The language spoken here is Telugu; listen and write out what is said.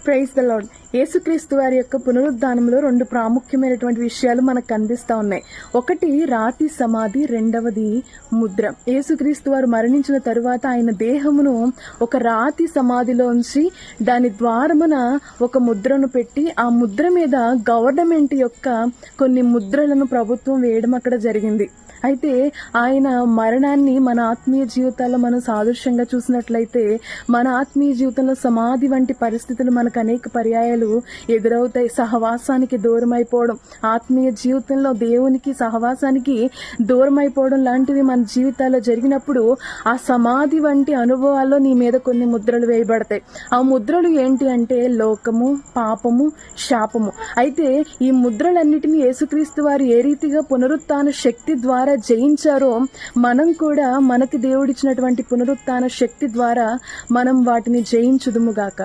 Praise the lord. యేసుక్రీస్తు వారి యొక్క పునరుద్ధానంలో రెండు ప్రాముఖ్యమైనటువంటి విషయాలు మనకు కనిపిస్తా ఉన్నాయి. ఒకటి రాతి సమాధి, రెండవది ముద్ర. యేసుక్రీస్తు వారు మరణించిన తరువాత ఆయన దేహమును ఒక రాతి సమాధిలోంచి దాని ద్వారమున ఒక ముద్రను పెట్టి ఆ ముద్ర మీద గవర్నమెంట్ యొక్క కొన్ని ముద్రలను ప్రభుత్వం వేయడం అక్కడ జరిగింది. అయితే ఆయన మరణాన్ని మన ఆత్మీయ జీవితాల్లో మనం సాదృశ్యంగా చూసినట్లయితే మన ఆత్మీయ జీవితంలో సమాధి వంటి పరిస్థితులు మనకు అనేక పర్యాయాలు ఎదురవుతాయి. సహవాసానికి దూరం అయిపోవడం, ఆత్మీయ జీవితంలో దేవునికి సహవాసానికి దూరం అయిపోవడం లాంటివి మన జీవితాల్లో జరిగినప్పుడు ఆ సమాధి వంటి అనుభవాల్లో నీ మీద కొన్ని ముద్రలు వేయబడతాయి. ఆ ముద్రలు ఏంటి అంటే లోకము, పాపము, శాపము. అయితే ఈ ముద్రలన్నిటినీ యేసుక్రీస్తు వారు ఏ రీతిగా పునరుత్థాన శక్తి ద్వారా జయించారో మనం కూడా మనకి దేవుడిచ్చినటువంటి పునరుత్థాన శక్తి ద్వారా మనం వాటిని జయించుదుముగాక.